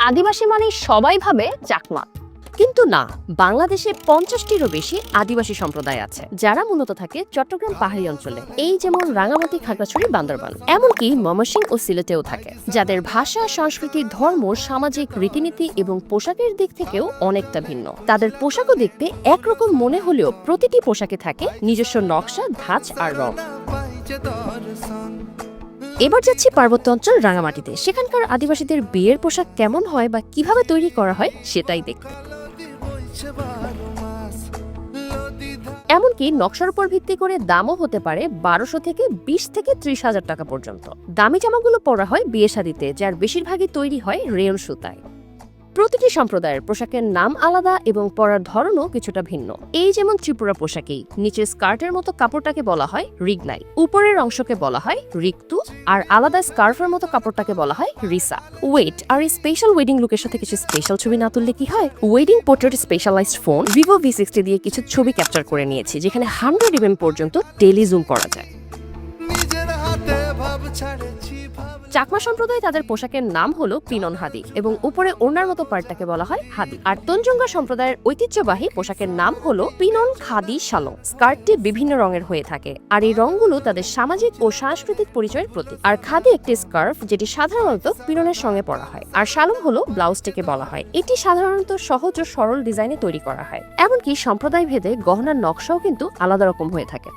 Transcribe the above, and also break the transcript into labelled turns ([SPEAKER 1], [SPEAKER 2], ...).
[SPEAKER 1] আদিবাসী মানে সবাই ভাবে চাকমা,
[SPEAKER 2] কিন্তু না, বাংলাদেশে 50টিরও বেশি আদিবাসী সম্প্রদায় আছে যারা মূলত থাকে চট্টগ্রাম পাহাড়ি অঞ্চলে, এই যেমন রাঙামাটি, খাগড়াছড়ি, বান্দরবান, এমনকি ময়মনসিংহ ও সিলেটেও থাকে, যাদের ভাষা, সংস্কৃতি, ধর্ম, সামাজিক রীতিনীতি এবং পোশাকের দিক থেকেও অনেকটা ভিন্ন। তাদের পোশাকও দেখতে একরকম মনে হলেও প্রতিটি পোশাকে থাকে নিজস্ব নকশা, ধাঁচ আর রং। এবার যাচ্ছি পার্বত্য অঞ্চল রাঙামাটিতে। সেখানকার আদিবাসীদের বিয়ের পোশাক কেমন হয় বা কিভাবে তৈরি করা হয় সেটাই দেখতে। এমনকি নকশার উপর ভিত্তি করে দামও হতে পারে 1200 থেকে 20 থেকে 30,000 টাকা পর্যন্ত। দামি জামাগুলো পরা হয় বিয়ে শাদিতে, যার বেশিরভাগই তৈরি হয় রেয়ন সুতায়। প্রতিটি সম্প্রদায়ের পোশাকের নাম আলাদা এবং পরার ধরনও কিছুটা ভিন্ন। এই যেমন ত্রিপুরা পোশাকেই নিচের স্কার্টের মতো কাপড়টাকে বলা হয় রিগনাই, উপরের অংশকে বলা হয় রিক্তু, আর আলাদা স্কার্ফের মতো কাপড়টাকে বলা হয় রিসা। ওয়েট আর এই স্পেশাল ওয়েডিং লুকের সাথে কিছু স্পেশাল ছবি না তুললে কি হয়? Wedding portrait specialised phone Vivo V60 দিয়ে কিছু ছবি ক্যাপচার করে নিয়েছি, যেখানে 100mm পর্যন্ত টেলি জুম করা যায়। চাকমা সম্প্রদায় তাদের পোশাকের নাম হলো পিনন হাদি এবং উপরে ওড়নার মতো পার্টটাকে বলা হয় হাদি। আর তঞ্জঙ্গা সম্প্রদায়ের ঐতিহ্যবাহী পোশাকের নাম হলো পিনন খাদি শালং। স্কার্টটি বিভিন্ন রঙের হয়ে থাকে আর এই রঙগুলো তাদের সামাজিক ও সাংস্কৃতিক পরিচয়ের প্রতীক। আর খাদি একটি স্কার্ফ যেটি সাধারণত পিননের সঙ্গে পরা হয়, আর শালং হলো ব্লাউজটিকে বলা হয়। এটি সাধারণত সহজ ও সরল ডিজাইনে তৈরি করা হয়। এমনকি সম্প্রদায় ভেদে গহনার নকশাও কিন্তু আলাদা রকম হয়ে থাকে।